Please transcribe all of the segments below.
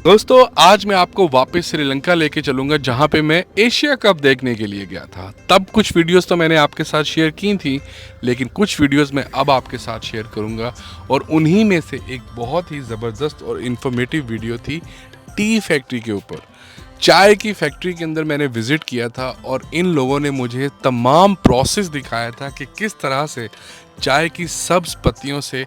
दोस्तों आज मैं आपको वापस श्रीलंका लेके चलूंगा जहां पे मैं एशिया कप देखने के लिए गया था। तब कुछ वीडियोस तो मैंने आपके साथ शेयर की थी, लेकिन कुछ वीडियोस मैं अब आपके साथ शेयर करूंगा और उन्हीं में से एक बहुत ही ज़बरदस्त और इन्फॉर्मेटिव वीडियो थी टी फैक्ट्री के ऊपर। चाय की फैक्ट्री के अंदर मैंने विज़िट किया था और इन लोगों ने मुझे तमाम प्रोसेस दिखाया था कि किस तरह से चाय की सब्ज़ पत्तियों से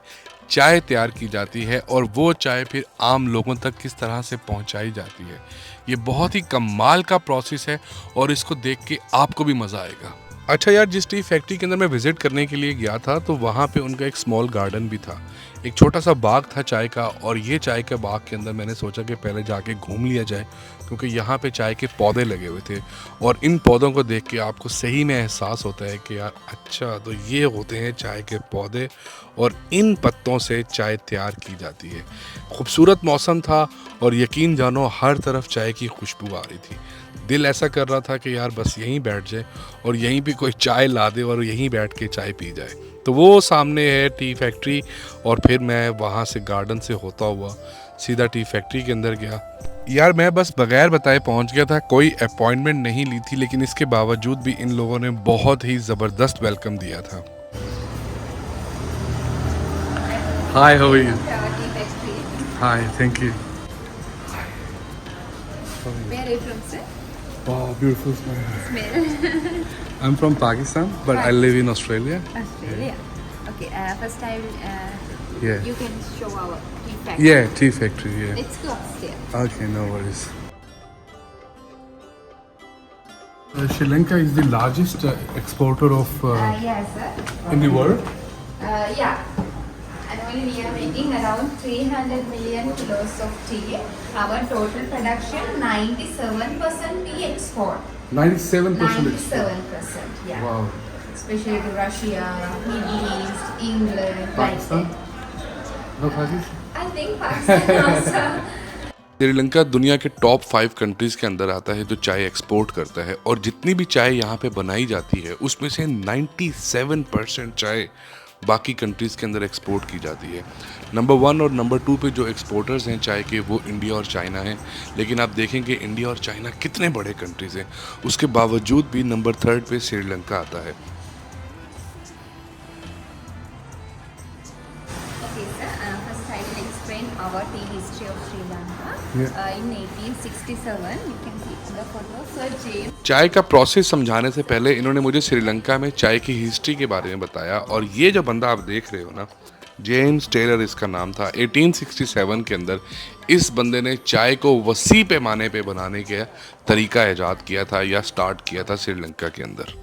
चाय तैयार की जाती है और वो चाय फिर आम लोगों तक किस तरह से पहुंचाई जाती है। ये बहुत ही कमाल का प्रोसेस है और इसको देख के आपको भी मज़ा आएगा। अच्छा यार, जिस टी फैक्ट्री के अंदर मैं विज़िट करने के लिए गया था तो वहाँ पे उनका एक स्मॉल गार्डन भी था, एक छोटा सा बाग था चाय का। और ये चाय के बाग के अंदर मैंने सोचा कि पहले जाके घूम लिया जाए, क्योंकि यहाँ पे चाय के पौधे लगे हुए थे और इन पौधों को देख के आपको सही में एहसास होता है कि यार अच्छा तो ये होते हैं चाय के पौधे और इन पत्तों से चाय तैयार की जाती है। खूबसूरत मौसम था और यकीन जानो हर तरफ चाय की खुशबू आ रही थी। दिल ऐसा कर रहा था कि यार बस यहीं बैठ जाए और यहीं पे कोई चाय ला दे और यहीं बैठ के चाय पी जाए। तो वो सामने है टी फैक्ट्री और फिर मैं वहाँ से गार्डन से होता हुआ सीधा टी फैक्ट्री के अंदर गया। यार मैं बस बगैर बताए पहुँच गया था, कोई अपॉइंटमेंट नहीं ली थी, लेकिन इसके बावजूद भी इन लोगों ने बहुत ही ज़बरदस्त वेलकम दिया था। Hi, how are you? Hi, thank you. Where are you from, sir? Wow, beautiful smile. Smell. I'm from Pakistan, but I live in Australia. Australia. Okay. First, Yeah. you can show our tea factory. Yeah, tea factory, yeah. Let's go upstairs. Okay, no worries. Sri Lanka is the largest exporter of Yes, sir. in the world. Yeah. Annually, we are making around 300 million kilos of tea. Our total production 97% tea export. 97% 97%. Yeah. Wow. Especially to Russia, Middle East, England, Pakistan? like that. No Pakistan? I think Pakistan also. Sri Lanka दुनिया के top 5 countries के अंदर आता है जो चाय export करता है और जितनी भी चाय यहाँ पे बनाई जाती है उसमें से 97% चाय बाकी कंट्रीज़ के अंदर एक्सपोर्ट की जाती है। नंबर 1 और नंबर 2 पे जो एक्सपोर्टर्स हैं चाय के वो इंडिया और चाइना हैं, लेकिन आप देखेंगे इंडिया और चाइना कितने बड़े कंट्रीज़ हैं, उसके बावजूद भी नंबर 3 पे श्रीलंका आता है। Okay, sir. First, I will explain our tea history of Sri Lanka. In 1867, you can see in the photo, Sir James. चाय का प्रोसेस समझाने से पहले इन्होंने मुझे श्रीलंका में चाय की हिस्ट्री के बारे में बताया और ये जो बंदा आप देख रहे हो ना, जेम्स टेलर इसका नाम था। 1867 के अंदर इस बंदे ने चाय को वसी पैमाने पे बनाने का तरीका ईजाद किया था या स्टार्ट किया था श्रीलंका के अंदर।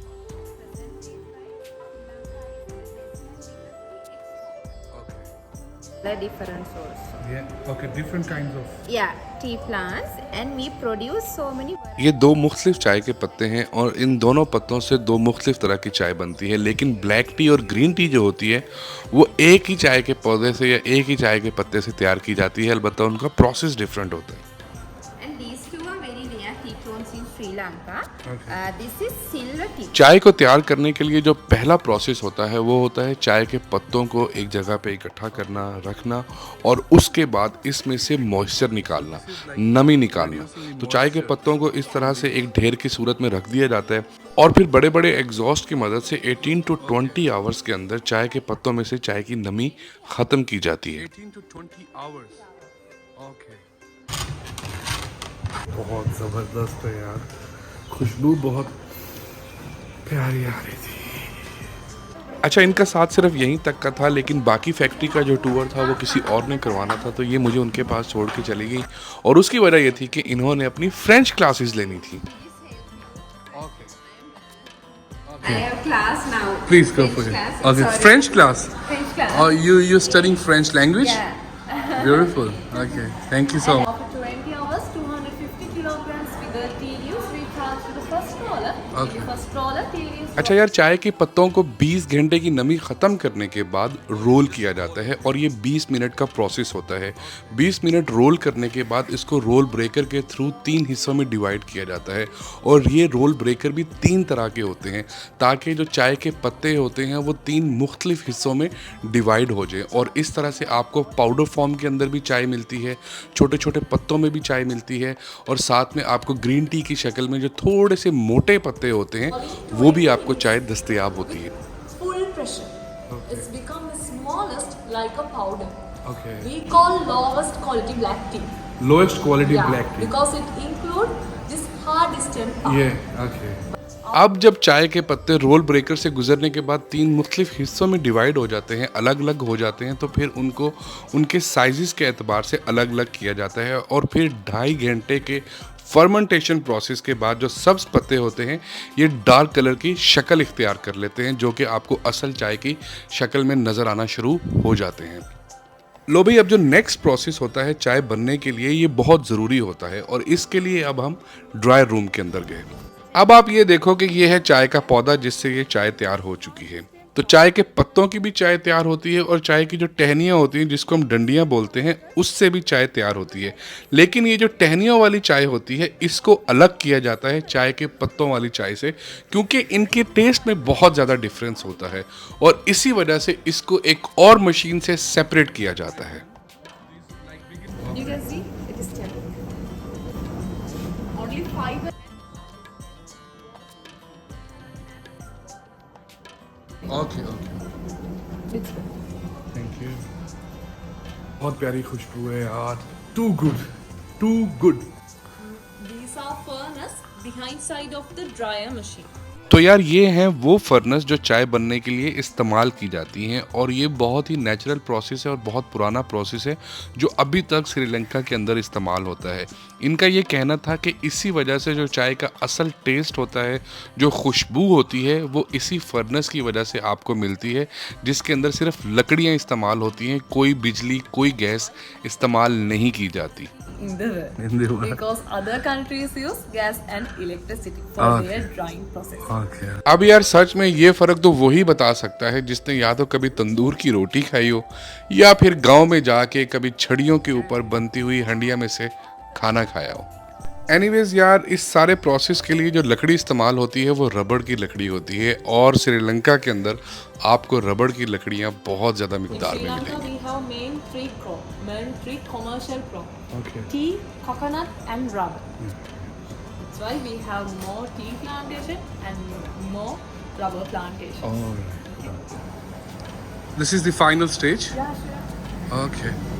The difference also. Yeah, okay, different kinds of. Yeah, tea plants, and we produce so many. ये दो मुख्तलिफ चाय के पत्ते हैं और इन दोनों पत्तों से दो मुख्तलिफ तरह की चाय बनती है, लेकिन ब्लैक टी और ग्रीन टी जो होती है वो एक ही चाय के पौधे से या एक ही चाय के पत्ते से तैयार की जाती है, अलबत्ता उनका प्रोसेस डिफरेंट होता है। And these two are very rare tea tones in Sri Lanka. This is silver tea. चाय को तैयार करने के लिए जो पहला प्रोसेस होता है वो होता है चाय के पत्तों को एक जगह पे इकट्ठा करना, रखना और उसके बाद इसमें से मॉइस्चर निकालना, नमी निकालना। तो चाय के पत्तों को इस तरह से एक ढेर की सूरत में रख दिया जाता है और फिर बड़े बड़े एग्जॉस्ट की मदद से 18 to 20 आवर्स के अंदर चाय के पत्तों में से चाय की नमी ख़त्म की जाती है। 18 to 20 आवर्स। ओके, बहुत ज़बरदस्त है यार, खुशबू बहुत प्यारी आ रही थी। अच्छा, इनका साथ सिर्फ यहीं तक का था, लेकिन बाकी फैक्ट्री का जो टूर था वो किसी और ने करवाना था, तो ये मुझे उनके पास छोड़ के चली गई और उसकी वजह ये थी कि इन्होंने अपनी फ्रेंच क्लासेस लेनी थी। I have class now. Please go for French it. class. Okay, Sorry. French class. French class. Oh, you're studying French language? Yeah. Beautiful. Okay, thank you so much. After 20 hours, 250 kilograms we The tea leaves we transfer to the first roller. In the first roller, tea leaves. अच्छा यार, चाय के पत्तों को 20 घंटे की नमी ख़त्म करने के बाद रोल किया जाता है और ये 20 मिनट का प्रोसेस होता है। 20 मिनट रोल करने के बाद इसको रोल ब्रेकर के थ्रू 3 हिस्सों में डिवाइड किया जाता है और ये रोल ब्रेकर भी 3 तरह के होते हैं ताकि जो चाय के पत्ते होते हैं वो 3 मुख्तलिफ हिस्सों में डिवाइड हो जाए और इस तरह से आपको पाउडर फॉर्म के अंदर भी चाय मिलती है, छोटे छोटे पत्तों में भी चाय मिलती है और साथ में आपको ग्रीन टी की शक्ल में जो थोड़े से मोटे पत्ते होते हैं वो भी आपको चाय दस्तयाब होती है। Full pressure. It's become the smallest like a powder. Okay. We call lowest quality black tea. Lowest quality Because it include this hard stem part. अब जब चाय के पत्ते रोल ब्रेकर से गुजरने के बाद 3 मुख्तलिफ हिस्सों में डिवाइड हो जाते हैं, अलग अलग हो जाते हैं, तो फिर उनको उनके साइज़ के एतबार से अलग अलग किया जाता है और फिर 2.5 घंटे के फर्मेंटेशन प्रोसेस के बाद जो सब्ज़ पत्ते होते हैं ये डार्क कलर की शक्ल इख्तियार कर लेते हैं जो कि आपको असल चाय की शक्ल में नज़र आना शुरू हो जाते हैं। लो भाई, अब जो नेक्स्ट प्रोसेस होता है चाय बनने के लिए ये बहुत ज़रूरी होता है और इसके लिए अब हम ड्राई रूम के अंदर गए। अब आप ये देखो कि ये है चाय का पौधा जिससे ये चाय तैयार हो चुकी है। तो चाय के पत्तों की भी चाय तैयार होती है और चाय की जो टहनियाँ होती हैं जिसको हम डंडियाँ बोलते हैं उससे भी चाय तैयार होती है। लेकिन ये जो टहनियों वाली चाय होती है इसको अलग किया जाता है चाय के पत्तों वाली चाय से क्योंकि इनके टेस्ट में बहुत ज़्यादा डिफरेंस होता है और इसी वजह से इसको एक और मशीन से सेपरेट किया जाता है। You can see it is stepping. Only 5. Okay thank you. बहुत प्यारी खुशबू है यार, too good. These are furnace behind side of the dryer machine. तो यार ये हैं वो फर्नेस जो चाय बनने के लिए इस्तेमाल की जाती हैं और ये बहुत ही नेचुरल प्रोसेस है और बहुत पुराना प्रोसेस है जो अभी तक श्रीलंका के अंदर इस्तेमाल होता है। इनका ये कहना था कि इसी वजह से जो चाय का असल टेस्ट होता है, जो खुशबू होती है, वो इसी फर्नेस की वजह से आपको मिलती है जिसके अंदर सिर्फ लकड़ियाँ इस्तेमाल होती हैं, कोई बिजली कोई गैस इस्तेमाल नहीं की जाती। In the world. Because other countries use gas and electricity for their drying process. अब यार सच में ये फ़र्क तो वही बता सकता है जिसने या तो कभी तंदूर की रोटी खाई हो या फिर गांव में जाके कभी छड़ियों के ऊपर बनती हुई हंडिया में से खाना खाया हो। एनीवेज यार, इस सारे प्रोसेस के लिए जो लकड़ी इस्तेमाल होती है वो रबड़ की लकड़ी होती है और श्रीलंका के अंदर आपको रबड़ की लकड़ियाँ बहुत ज़्यादा मिकदार में मिलेंगी। We have main three commercial crop. Okay. Tea, coconut and rubber. That's why we have more tea plantation and more rubber plantation. This is the final stage. Yeah, sure. Okay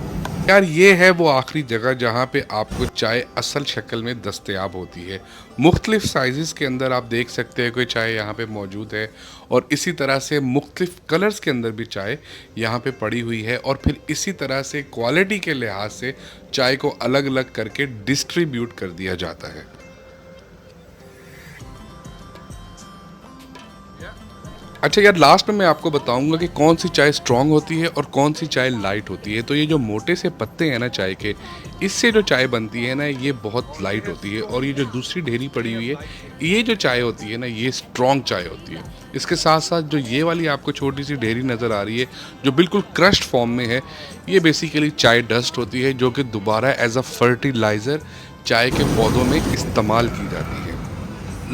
यार, ये है वो आखिरी जगह जहाँ पे आपको चाय असल शक्ल में दस्तयाब होती है। मुख्तलिफ साइज़ के अंदर आप देख सकते हैं कोई चाय यहाँ पे मौजूद है और इसी तरह से मुख्तलिफ कलर्स के अंदर भी चाय यहाँ पे पड़ी हुई है और फिर इसी तरह से क्वालिटी के लिहाज से चाय को अलग अलग करके डिस्ट्रीब्यूट कर दिया जाता है। अच्छा यार, लास्ट में मैं आपको बताऊंगा कि कौन सी चाय स्ट्रांग होती है और कौन सी चाय लाइट होती है। तो ये जो मोटे से पत्ते हैं ना चाय के, इससे जो चाय बनती है ना ये बहुत लाइट होती है और ये जो दूसरी ढेरी पड़ी हुई है ये जो चाय होती है ना ये स्ट्रांग चाय होती है। इसके साथ साथ जो ये वाली आपको छोटी सी ढेरी नज़र आ रही है जो बिल्कुल क्रश्ड फॉर्म में है, ये बेसिकली चाय डस्ट होती है जो कि दोबारा एज अ फर्टिलाइज़र चाय के पौधों में इस्तेमाल की जाती है।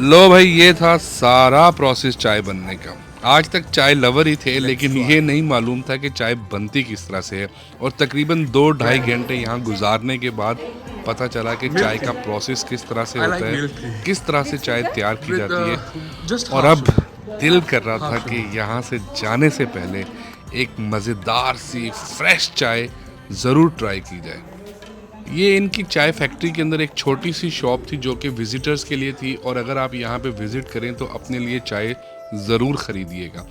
लो भाई, ये था सारा प्रोसेस चाय बनने का। आज तक चाय लवर ही थे लेकिन ये नहीं मालूम था कि चाय बनती किस तरह से है और तकरीबन 2-2.5 घंटे यहाँ गुजारने के बाद पता चला कि चाय का प्रोसेस किस तरह से होता है, किस तरह से चाय तैयार की जाती है। और अब दिल कर रहा था कि यहाँ से जाने से पहले एक मज़ेदार सी फ्रेश चाय ज़रूर ट्राई की जाए। ये इनकी चाय फैक्ट्री के अंदर एक छोटी सी शॉप थी जो कि विजिटर्स के लिए थी और अगर आप यहाँ पे विज़िट करें तो अपने लिए चाय ज़रूर ख़रीदिएगा।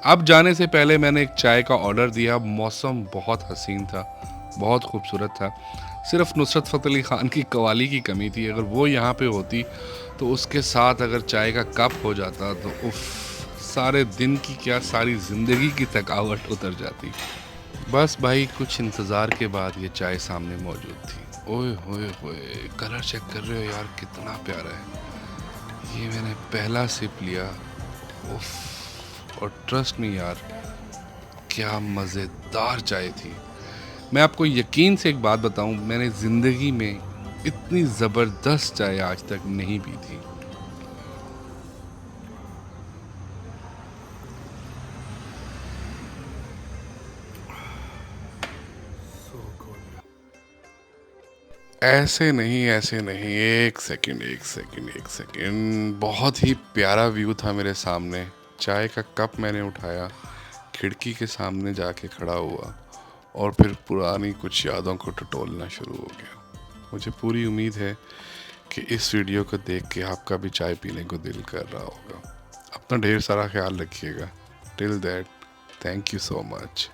अब जाने से पहले मैंने एक चाय का ऑर्डर दिया। मौसम बहुत हसीन था, बहुत खूबसूरत था। सिर्फ नुसरत फ़तेह अली ख़ान की कवाली की कमी थी। अगर वो यहाँ पे होती तो उसके साथ अगर चाय का कप हो जाता तो उफ़, सारे दिन की क्या सारी ज़िंदगी की थकावट उतर जाती। बस भाई, कुछ इंतज़ार के बाद ये चाय सामने मौजूद थी। ओए होए होए, कलर चेक कर रहे हो यार, कितना प्यारा है। ये मैंने पहला सिप लिया, उफ, और ट्रस्ट मी यार, क्या मज़ेदार चाय थी। मैं आपको यकीन से एक बात बताऊं, मैंने ज़िंदगी में इतनी ज़बरदस्त चाय आज तक नहीं पी थी। ऐसे नहीं, ऐसे नहीं, एक सेकंड, एक सेकंड, एक सेकंड। बहुत ही प्यारा व्यू था मेरे सामने। चाय का कप मैंने उठाया, खिड़की के सामने जाके खड़ा हुआ और फिर पुरानी कुछ यादों को टटोलना शुरू हो गया। मुझे पूरी उम्मीद है कि इस वीडियो को देख के आपका भी चाय पीने को दिल कर रहा होगा। अपना ढेर सारा ख्याल रखिएगा। Till that, thank you so much.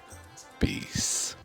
Piece.